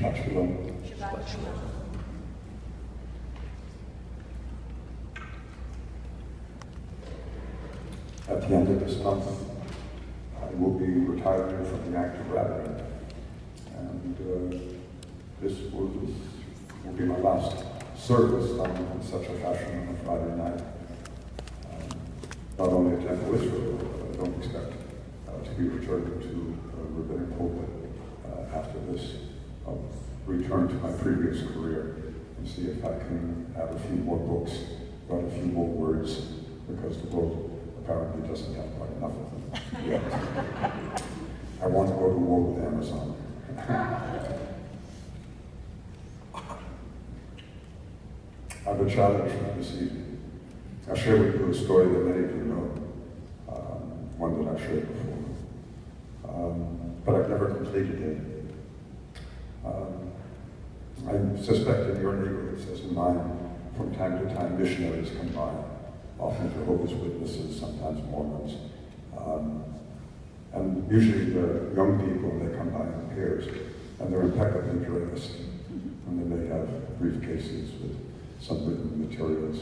Shabbat Shalom. Shabbat Shalom. At the end of this month, I will be retiring from the active rabbi, and this will be my last service done in such a fashion on a Friday night. Not only at Temple Israel, but I don't expect to be returning to rabbinic pulpit after this. I'll return to my previous career and see if I can add a few more books, write a few more words, because the world apparently doesn't have quite enough of them yet. I want to go to war with Amazon. I have a challenge for this evening. I'll share with you a story that many of you know, one that I've shared before, but I've never completed it. I suspect in your neighborhoods, as in mine, from time to time missionaries come by, often Jehovah's Witnesses, sometimes Mormons, and usually they're young people, and they come by in pairs, and they're impeccably dressed, and then they have briefcases with some written materials.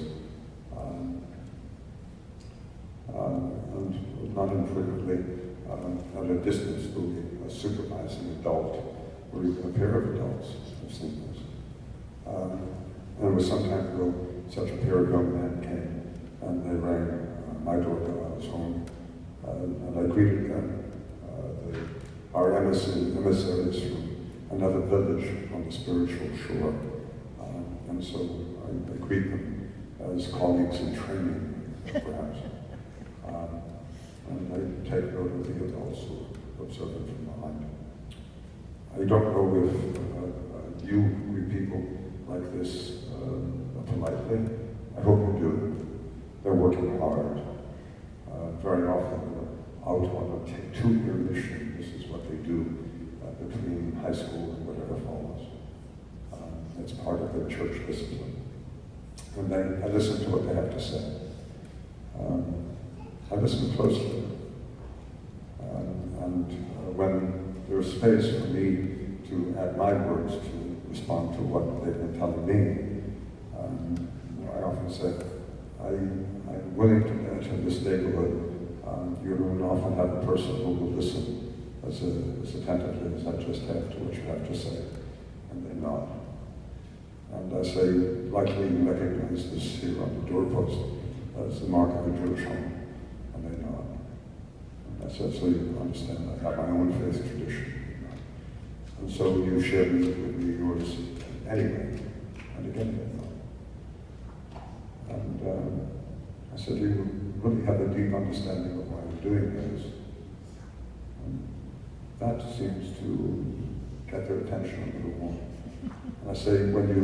And not infrequently, at a distance, will be a supervising adult, or even a pair of adults. I've seen this. And it was some time ago, such a pair of young men came, and they rang my doorbell. I was home, and I greeted them. They are emissaries from another village on the spiritual shore, and so I greet them as colleagues in training, perhaps. And I take note of the adults who observe it from behind. I don't know if you greet people like this politely. I hope you do. They're working hard. Very often they're out on a two-year mission. This is what they do between high school and whatever follows. It's part of their church discipline. And then I listen to what they have to say. I listen closely. And when there's space for me to add my words to respond to what they've been telling me, I often say, I'm willing to enter this neighborhood. You don't often have a person who will listen as attentively as I just have to what you have to say, and they nod. And I say, likely you recognize this here on the doorpost as the mark of a Jewish home, and they nod. And I said, so you understand I have my own faith tradition, and so you share with me yours anyway, and again they nod. And I said, you really have a deep understanding of why I'm doing this. And that seems to get their attention a little more. And I say, when you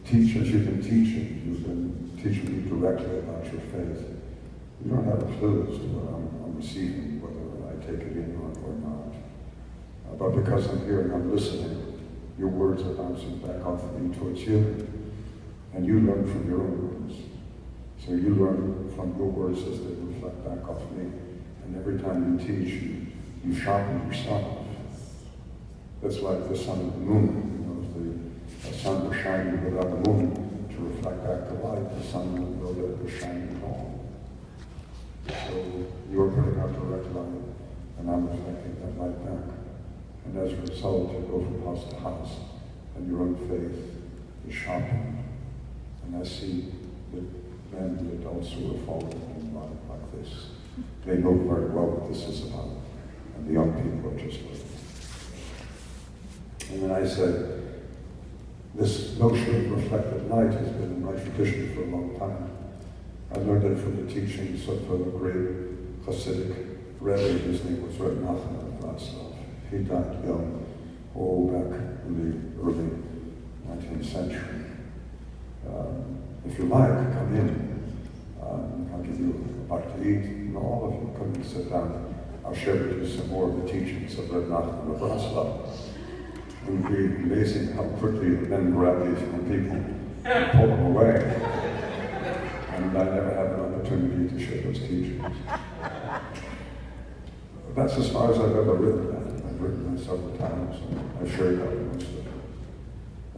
teach as you've been teaching, you've been teaching me directly about your faith. You don't have a clue as to what I'm receiving, whether I take it in or not. But because I'm here and I'm listening, your words are bouncing back off me towards you. And you learn from your own words. So you learn from your words as they reflect back off me. And every time you teach, you sharpen yourself. That's like the sun and the moon. The sun was shining without the moon to reflect back the light. The sun will know that it was shining at all. So you're putting out direct light, and I'm reflecting that light back. And as a result, you go from house to house, and your own faith is sharpened. And I see the men, the adults who are following in life like this. They know very well what this is about, and the young people are just listening. And then I said, this notion of reflected light has been in my tradition for a long time. I learned it from the teachings of a great Hasidic Rebbe. His name was Rabbi Mitch Chefitz. He died young, back in the early 19th century. If you like, come in. I'll give you a bite to eat. And all of you come and sit down. I'll share with you some more of the teachings of Rabbi Mitch Chefitz. It would be amazing how quickly the men grab these young people and pull them away. And I never have an opportunity to share those teachings. But that's as far as I've ever written that. I've written that several times, and I've shared that with most of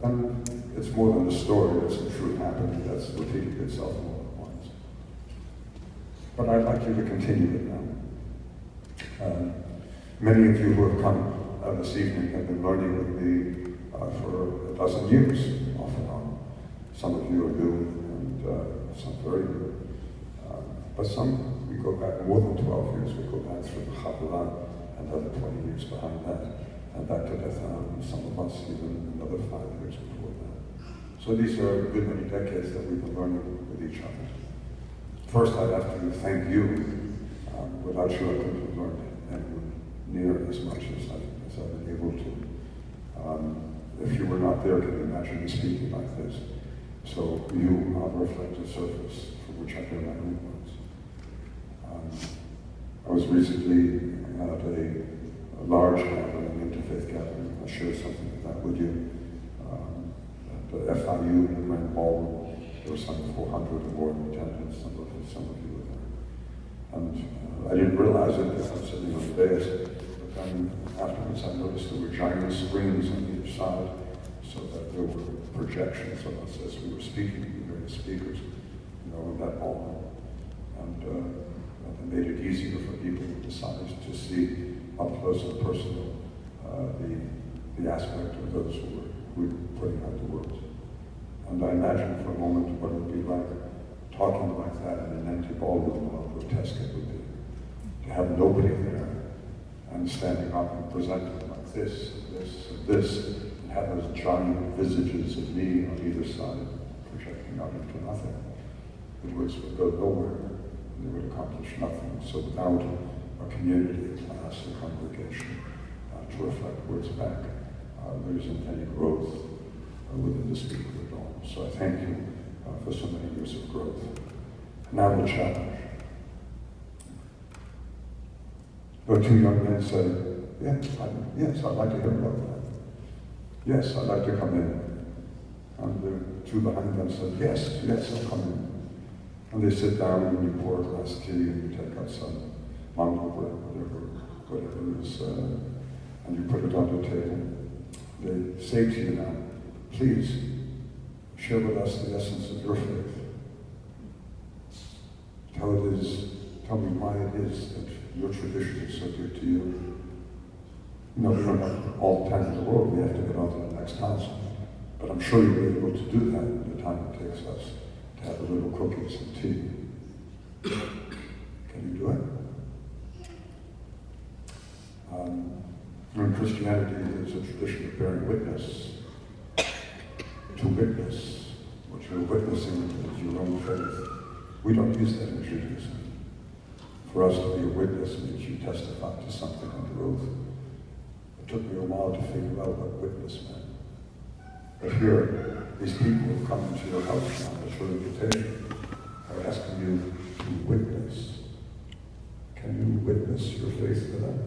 And it's more than a story, it's a true happening that's repeating itself more than once. But I'd like you to continue it now. Many of you who have come this evening have been learning with me for a dozen years, off and on. Some of you are new, and some very new. But some, we go back more than 12 years. We go back through the Chabad, another 20 years behind that, and back to Bethel, and some of us even another 5 years before that. So these are a good many decades that we've been learning with each other. First, I'd have to thank you. Without you, I couldn't have learned anywhere near as much as I've been able to. If you were not there, can you imagine me speaking like this? So you are the reflective surface from which I bear my influence. I was recently at a large gathering, an interfaith gathering. I'll share something of that with you. At the FIU in the Grand Ballroom, there were some 400 or more in attendance. Some of you were there. And I didn't realize it because I'm sitting on the dais. But then afterwards, I noticed there were giant screens on either side, so that there were projections of us as we were speaking to the various speakers, in that ballroom. And they made it easier for people who decided to see up close and personal the aspect of those who were putting out the words. And I imagine for a moment what it would be like talking like that in an empty ballroom, how grotesque it would be. To have nobody there and standing up and presenting like this, and this, and this, and have those giant visages of me on either side projecting out into nothing. The words would go nowhere, and they would accomplish nothing. So without a community, a class, a congregation to reflect words back, there isn't any growth within the speaker at all. So I thank you for so many years of growth. Now the challenge. The two young men said, yes, I'd like to hear about that. Yes, I'd like to come in. And the two behind them said, yes, I'll come in. And they sit down and you pour a glass of tea and you take out some mango bread, whatever it is, and you put it on the table. They say to you now, please share with us the essence of your faith. Tell me why it is that your tradition is so good to you. We don't have all the time in the world. We have to get on to the next house. But I'm sure you'll be able to do that in the time it takes us to have a little cookies and tea. Can you do it? In Christianity, there's a tradition of bearing witness. To witness what you're witnessing is your own faith. We don't use that in Judaism. For us to be a witness means you testify to something under oath. It took me a while to figure out what witness meant. But here, these people have come into your house now, it's your invitation, are asking you to witness. Can you witness your faith to them?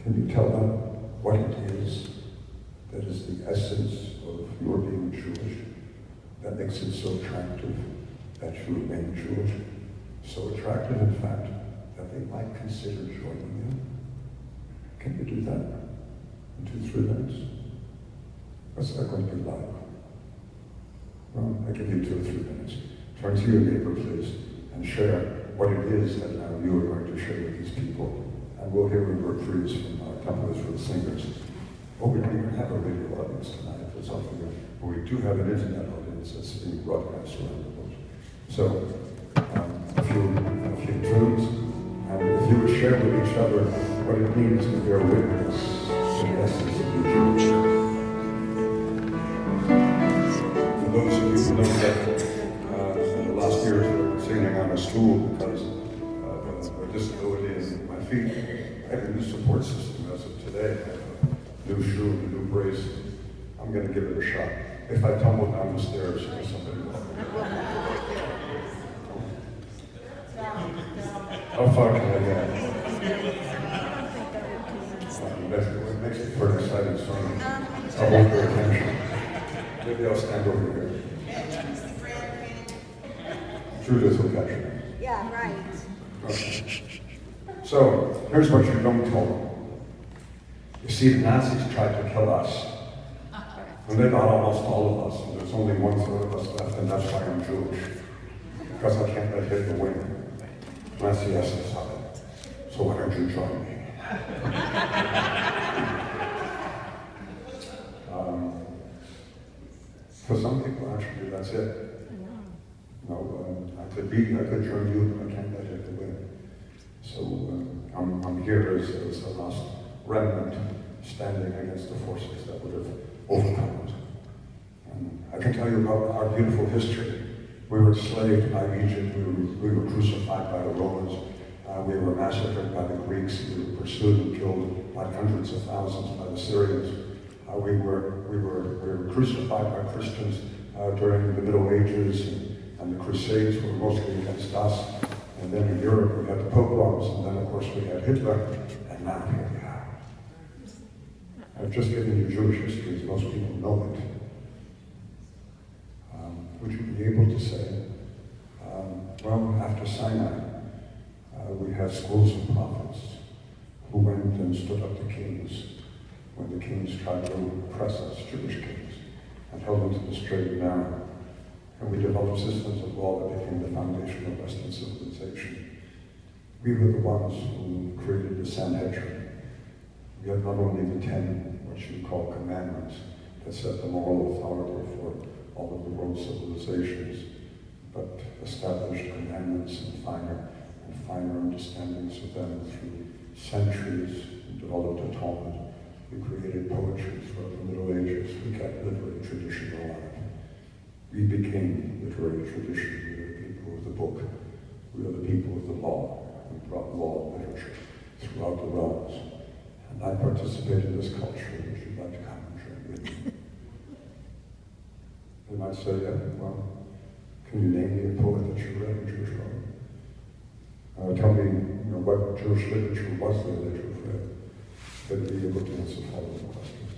Can you tell them what it is that is the essence of your being Jewish, that makes it so attractive that you remain Jewish? So attractive, in fact, that they might consider joining you. Can you do that in 2-3 minutes? What's that going to be like? Well, I give you 2 or 3 minutes. Turn to your neighbor, please, and share what it is that now you are going to share with these people. And we'll hear a reprise from our couple of singers. Oh, we don't even have a radio audience tonight. It's something, but we do have an internet audience that's being broadcast around the world. So, a few tunes, and if you would share with each other what it means to bear witness to the essence of the Jewish. For those of you who know that in the last years I've been singing on a stool because of a disability in my feet, I have a new support system as of today. I have a new shoe, a new brace. I'm going to give it a shot. If I tumble down the stairs, somebody will. How far can I get? It makes it for an exciting song. I'll hold your attention. Maybe I'll stand over here. Judith will catch me. Yeah, right. Okay. So, here's what you don't tell them. You see, the Nazis tried to kill us. And they got almost all of us, and there's only 1/3 of us left, and that's why I'm Jewish. Because I can't let Hitler win. And that's the essence of it. So why don't you join me? For some people, actually, that's it. I could join you, but I can't let Hitler win. So I'm here as the last remnant standing against the forces that would have overcome it. And I can tell you about our beautiful history. We were enslaved by Egypt, we were crucified by the Romans, we were massacred by the Greeks, we were pursued and killed by hundreds of thousands by the Syrians. We were crucified by Christians during the Middle Ages, and the Crusades were mostly against us. And then in Europe we had the pogroms, and then of course we had Hitler, and now here we are. I've just given you Jewish history, as most people know it. Would you be able to say, well, after Sinai, we had schools of prophets who went and stood up to kings when the kings tried to oppress us, Jewish kings, and held them to the straight and narrow. And we developed systems of law that became the foundation of Western civilization. We were the ones who created the Sanhedrin. We had not only the 10, what you call commandments, that set the moral authority for all of the world's civilizations, but established commandments and finer understandings of them through centuries. We developed a Talmud. We created poetry throughout the Middle Ages. We kept literary tradition alive. We became literary tradition. We were the people of the book. We were the people of the law. We brought law and literature throughout the realms. And I participate in this culture. Would you like to come and join with me? They might say, yeah, well, can you name me a poet that you read in Jewish law? Tell me, what Jewish literature was there that you've read. They'd be able to answer following questions.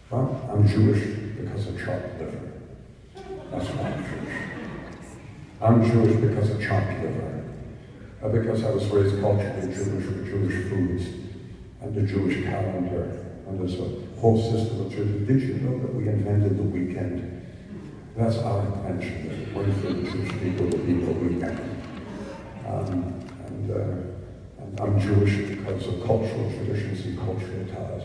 Well, I'm Jewish because of chopped liver. That's why I'm Jewish. I'm Jewish because of chopped liver. Because I was raised culturally Jewish with Jewish foods and the Jewish calendar. And there's a whole system of Jewish. Did you know that we invented the weekend? That's our invention. One for the Jewish people to be the weekend. And I'm Jewish because of cultural traditions and cultural ties.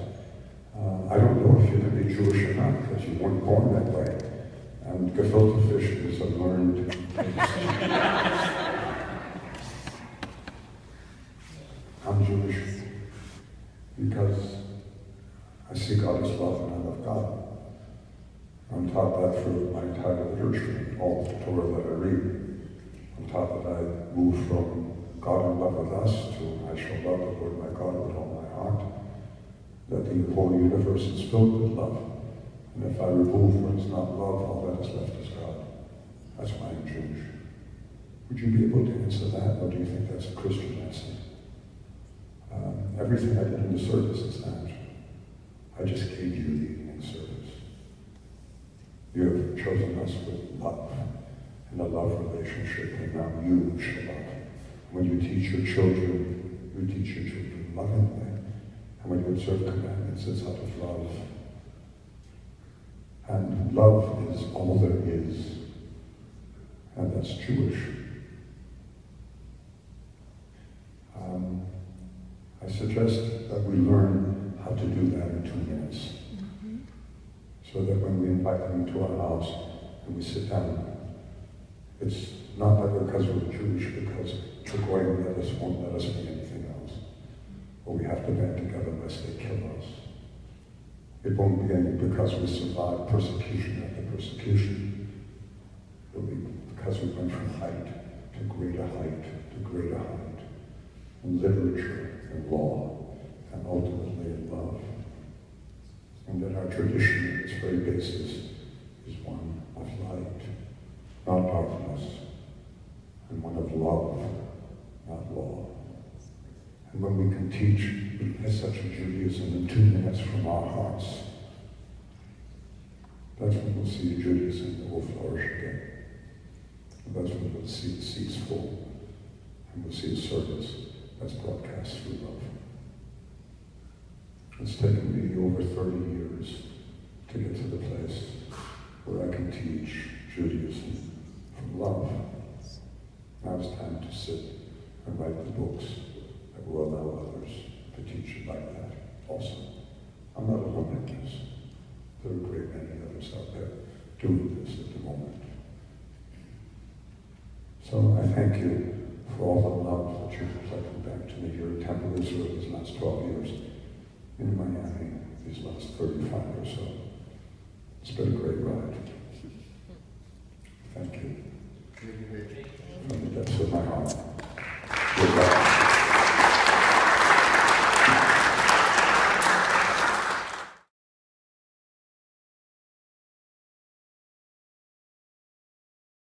I don't know if you can be Jewish or not because you weren't born that way. And gefilte fish is a learned taste. I'm Jewish because I see God as love and I love God. I'm taught that through my entire literature, all the Torah that I read. I'm taught that I move from God in love with us to I shall love the Lord my God with all my heart. That the whole universe is filled with love. And if I remove what is not love, all that is left is God. That's why I'm Jewish. Would you be able to answer that, or do you think that's a Christian answer? Everything I did in the service is that. I just gave you the evening service. You have chosen us with love, in a love relationship, and now you shall love. When you teach your children lovingly. And when you observe commandments, it's out of love. And love is all there is. And that's Jewish. I suggest that we learn how to do that in 2 minutes. So that when we invite them to our house and we sit down, it's not that because we're Jewish, because the Goyim won't let us be anything else. Or we have to band together lest they kill us. It won't be any because we survived persecution after persecution. It'll be because we went from height to greater height to greater height. In literature and law, and ultimately in love. And that our tradition, at its very basis, is one of light, not darkness, and one of love, not law. And when we can teach such a Judaism in 2 minutes from our hearts, that's when we'll see a Judaism that will flourish again. And that's when we'll see the seats full, and we'll see a service that's broadcast through love. It's taken me over 30 years to get to the place where I can teach Judaism from love. Now it's time to sit and write the books that will allow others to teach it like that also. I'm not alone in this. There are a great many others out there doing this at the moment. So I thank you for all the love that you've reflected back to me here at Temple Israel these last 12 years, in Miami these last 35 or so. It's been a great ride. Thank you. From the depths of my heart. Goodbye.